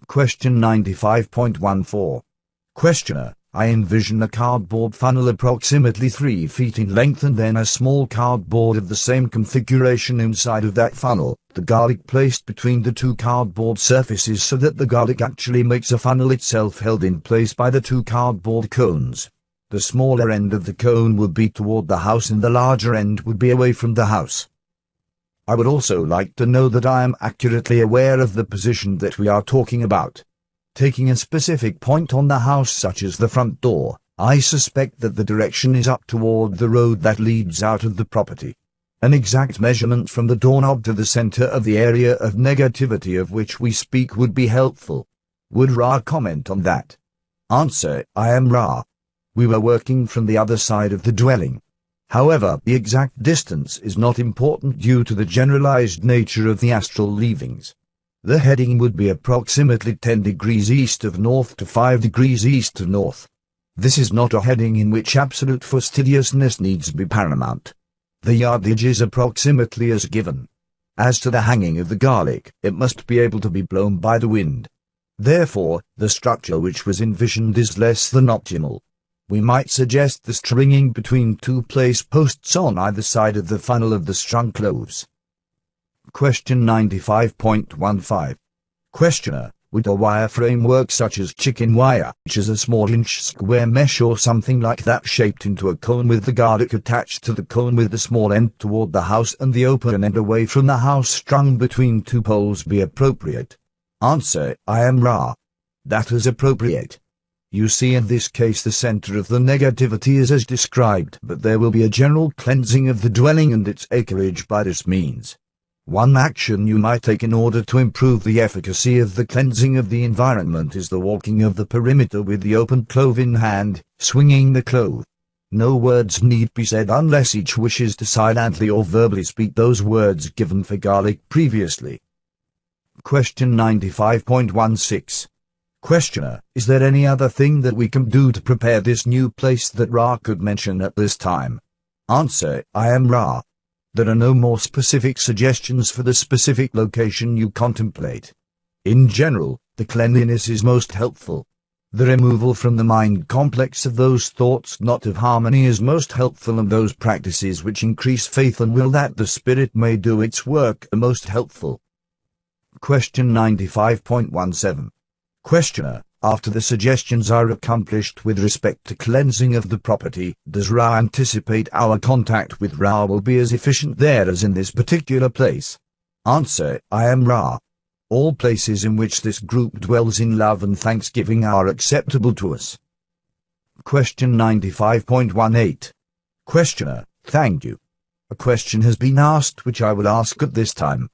Question 95.14. Questioner: I envision a cardboard funnel approximately 3 feet in length and then a small cardboard of the same configuration inside of that funnel, the garlic placed between the two cardboard surfaces so that the garlic actually makes a funnel itself held in place by the two cardboard cones. The smaller end of the cone would be toward the house and the larger end would be away from the house. I would also like to know that I am accurately aware of the position that we are talking about. Taking a specific point on the house such as the front door, I suspect that the direction is up toward the road that leads out of the property. An exact measurement from the doorknob to the center of the area of negativity of which we speak would be helpful. Would Ra comment on that? Answer: I am Ra. We were working from the other side of the dwelling. However, the exact distance is not important due to the generalized nature of the astral leavings. The heading would be approximately 10 degrees east of north to 5 degrees east of north. This is not a heading in which absolute fastidiousness needs to be paramount. The yardage is approximately as given. As to the hanging of the garlic, it must be able to be blown by the wind. Therefore, the structure which was envisioned is less than optimal. We might suggest the stringing between two place posts on either side of the funnel of the strung cloves. Question 95.15. Questioner: would a wire framework such as chicken wire, which is a small inch square mesh or something like that shaped into a cone with the garlic attached to the cone with the small end toward the house and the open end away from the house strung between two poles be appropriate? Answer: I am Ra. That is appropriate. You see, in this case the center of the negativity is as described, but there will be a general cleansing of the dwelling and its acreage by this means. One action you might take in order to improve the efficacy of the cleansing of the environment is the walking of the perimeter with the open clove in hand, swinging the clove. No words need be said unless each wishes to silently or verbally speak those words given for garlic previously. Question 95.16. Questioner: is there any other thing that we can do to prepare this new place that Ra could mention at this time? Answer: I am Ra. There are no more specific suggestions for the specific location you contemplate. In general, the cleanliness is most helpful. The removal from the mind complex of those thoughts not of harmony is most helpful, and those practices which increase faith and will that the Spirit may do its work are most helpful. Question 95.17. Questioner: after the suggestions are accomplished with respect to cleansing of the property, does Ra anticipate our contact with Ra will be as efficient there as in this particular place? Answer: I am Ra. All places in which this group dwells in love and thanksgiving are acceptable to us. Question 95.18. Questioner: thank you. A question has been asked which I will ask at this time.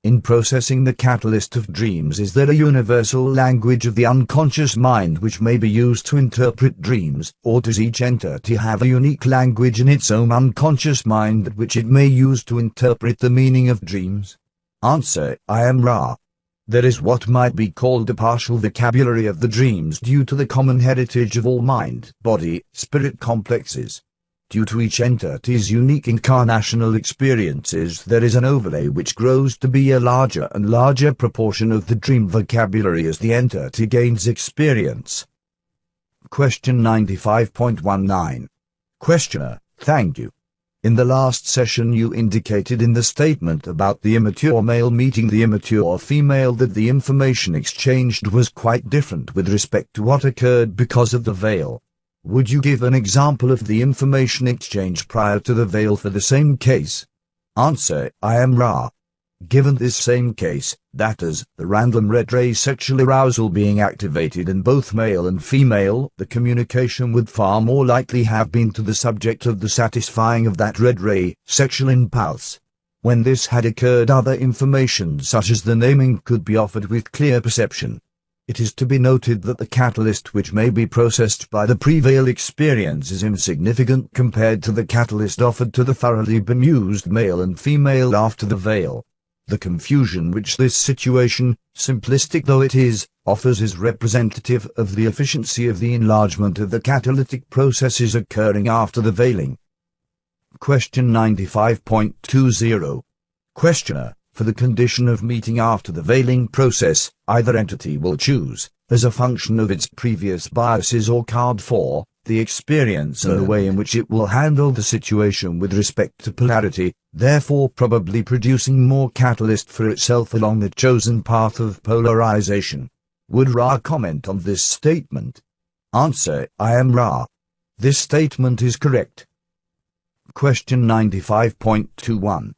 In processing the catalyst of dreams, is there a universal language of the unconscious mind which may be used to interpret dreams, or does each entity have a unique language in its own unconscious mind which it may use to interpret the meaning of dreams? Answer: I am Ra. There is what might be called a partial vocabulary of the dreams due to the common heritage of all mind, body, spirit complexes. Due to each entity's unique incarnational experiences, there is an overlay which grows to be a larger and larger proportion of the dream vocabulary as the entity gains experience. Question 95.19. Questioner: thank you. In the last session you indicated in the statement about the immature male meeting the immature female that the information exchanged was quite different with respect to what occurred because of the veil. Would you give an example of the information exchange prior to the veil for the same case? Answer: I am Ra. Given this same case, that is, the random red ray sexual arousal being activated in both male and female, the communication would far more likely have been to the subject of the satisfying of that red ray sexual impulse. When this had occurred, other information such as the naming could be offered with clear perception. It is to be noted that the catalyst which may be processed by the pre-veil experience is insignificant compared to the catalyst offered to the thoroughly bemused male and female after the veil. The confusion which this situation, simplistic though it is, offers is representative of the efficiency of the enlargement of the catalytic processes occurring after the veiling. Question 95.20. Questioner: for the condition of meeting after the veiling process, either entity will choose, as a function of its previous biases or card 4, the experience and the way in which it will handle the situation with respect to polarity, therefore probably producing more catalyst for itself along the chosen path of polarization. Would Ra comment on this statement? Answer: I am Ra. This statement is correct. Question 95.21.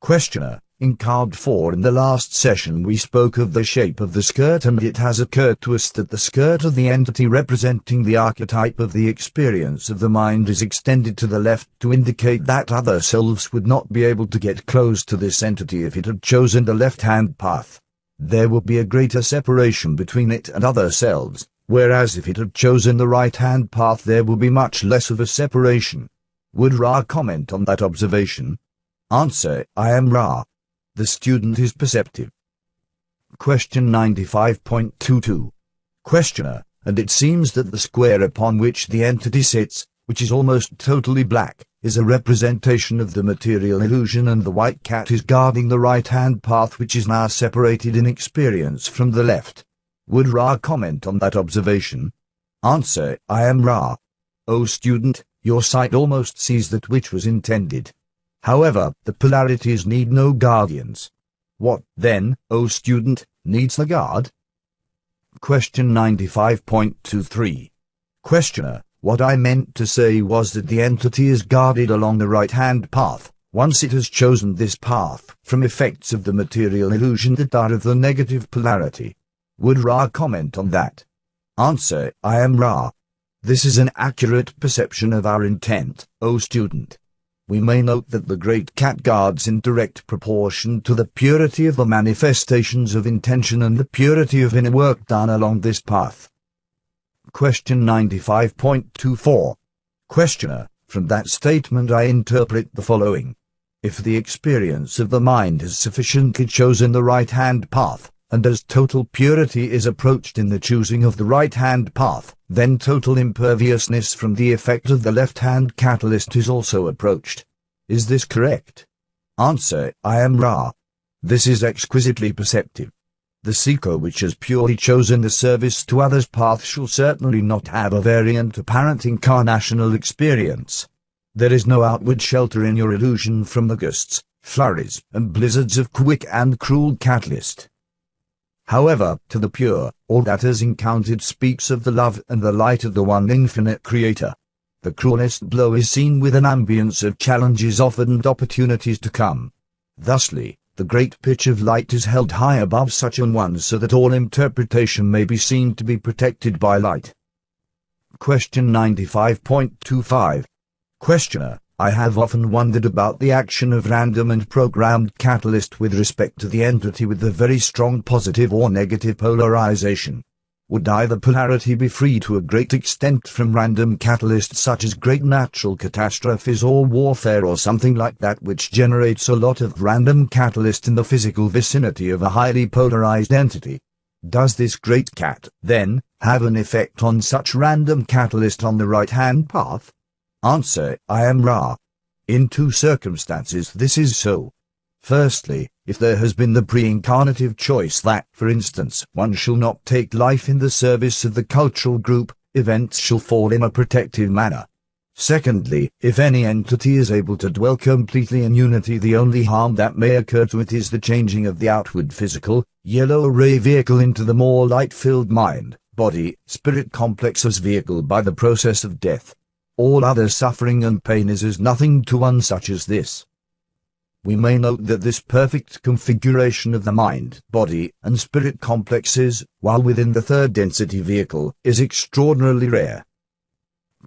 Questioner: in card 4 in the last session we spoke of the shape of the skirt, and it has occurred to us that the skirt of the entity representing the archetype of the experience of the mind is extended to the left to indicate that other selves would not be able to get close to this entity if it had chosen the left-hand path. There would be a greater separation between it and other selves, whereas if it had chosen the right-hand path there would be much less of a separation. Would Ra comment on that observation? Answer: I am Ra. The student is perceptive. Question 95.22. Questioner: and it seems that the square upon which the entity sits, which is almost totally black, is a representation of the material illusion, and the white cat is guarding the right-hand path which is now separated in experience from the left. Would Ra comment on that observation? Answer: I am Ra. O student, your sight almost sees that which was intended. However, the polarities need no guardians. What, then, O student, needs the guard? Question 95.23. Questioner: what I meant to say was that the entity is guarded along the right-hand path, once it has chosen this path, from effects of the material illusion that are of the negative polarity. Would Ra comment on that? Answer: I am Ra. This is an accurate perception of our intent, O student. We may note that the great cat guards in direct proportion to the purity of the manifestations of intention and the purity of inner work done along this path. Question 95.24. Questioner: from that statement I interpret the following. If the experience of the mind has sufficiently chosen the right-hand path, and as total purity is approached in the choosing of the right-hand path, then total imperviousness from the effect of the left-hand catalyst is also approached. Is this correct? Answer: I am Ra. This is exquisitely perceptive. The seeker which has purely chosen the service to others path shall certainly not have a variant apparent incarnational experience. There is no outward shelter in your illusion from the gusts, flurries, and blizzards of quick and cruel catalyst. However, to the pure, all that has encountered speaks of the love and the light of the one infinite Creator. The cruelest blow is seen with an ambience of challenges offered and opportunities to come. Thusly, the great pitch of light is held high above such an one so that all interpretation may be seen to be protected by light. Question 95.25. Questioner: I have often wondered about the action of random and programmed catalyst with respect to the entity with the very strong positive or negative polarization. Would either polarity be free to a great extent from random catalysts such as great natural catastrophes or warfare or something like that which generates a lot of random catalyst in the physical vicinity of a highly polarized entity? Does this great cat, then, have an effect on such random catalyst on the right-hand path? Answer: I am Ra. In two circumstances this is so. Firstly, if there has been the pre-incarnative choice that, for instance, one shall not take life in the service of the cultural group, events shall fall in a protective manner. Secondly, if any entity is able to dwell completely in unity, the only harm that may occur to it is the changing of the outward physical, yellow ray vehicle into the more light-filled mind, body, spirit complex as vehicle by the process of death. All other suffering and pain is as nothing to one such as this. We may note that this perfect configuration of the mind, body, and spirit complexes, while within the third density vehicle, is extraordinarily rare.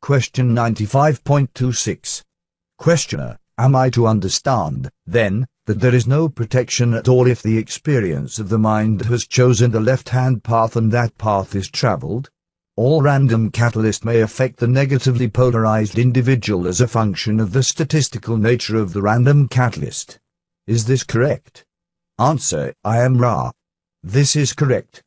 Question 95.26. Questioner: am I to understand, then, that there is no protection at all if the experience of the mind has chosen the left-hand path and that path is traveled? All random catalyst may affect the negatively polarized individual as a function of the statistical nature of the random catalyst. Is this correct? Answer: I am Ra. This is correct.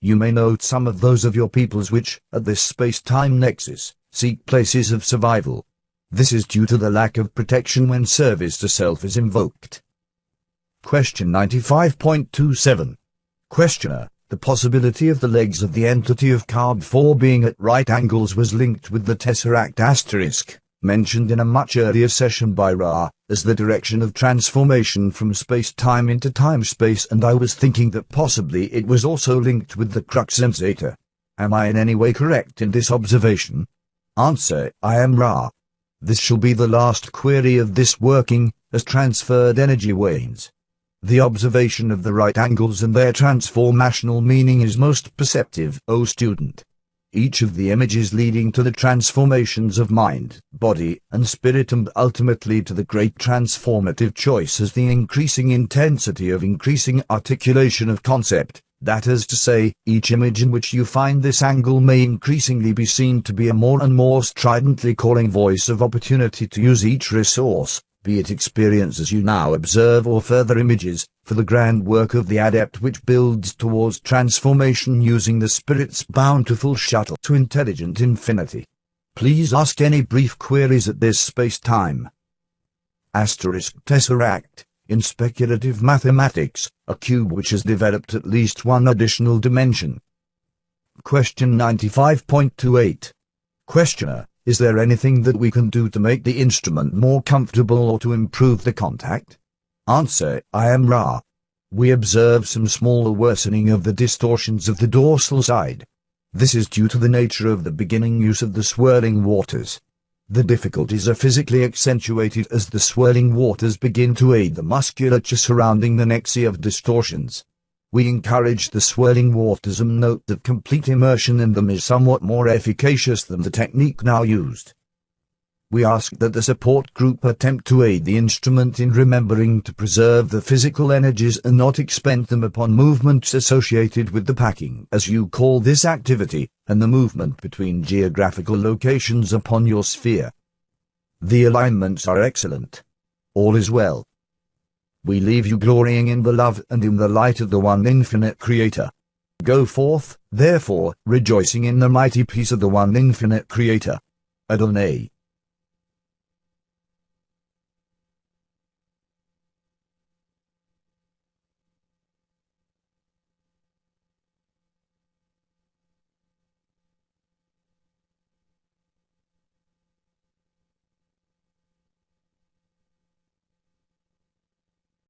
You may note some of those of your peoples which, at this space-time nexus, seek places of survival. This is due to the lack of protection when service to self is invoked. Question 95.27. Questioner, the possibility of the legs of the entity of card 4 being at right angles was linked with the tesseract asterisk, mentioned in a much earlier session by Ra, as the direction of transformation from space-time into time-space, and I was thinking that possibly it was also linked with the crux and zeta. Am I in any way correct in this observation? Answer: I am Ra. This shall be the last query of this working, as transferred energy wanes. The observation of the right angles and their transformational meaning is most perceptive, O student. Each of the images leading to the transformations of mind, body, and spirit, and ultimately to the great transformative choice as the increasing intensity of increasing articulation of concept. That is to say, each image in which you find this angle may increasingly be seen to be a more and more stridently calling voice of opportunity to use each resource, be it experience as you now observe or further images, for the grand work of the adept which builds towards transformation using the spirit's bountiful shuttle to intelligent infinity. Please ask any brief queries at this space-time. Asterisk tesseract. In speculative mathematics, a cube which has developed at least one additional dimension. Question 95.28. Questioner, is there anything that we can do to make the instrument more comfortable or to improve the contact? Answer: I am Ra. We observe some small worsening of the distortions of the dorsal side. This is due to the nature of the beginning use of the swirling waters. The difficulties are physically accentuated as the swirling waters begin to aid the musculature surrounding the nexus of distortions. We encourage the swirling waters and note that complete immersion in them is somewhat more efficacious than the technique now used. We ask that the support group attempt to aid the instrument in remembering to preserve the physical energies and not expend them upon movements associated with the packing, as you call this activity, and the movement between geographical locations upon your sphere. The alignments are excellent. All is well. We leave you glorying in the love and in the light of the one infinite Creator. Go forth, therefore, rejoicing in the mighty peace of the one infinite Creator. Adonai.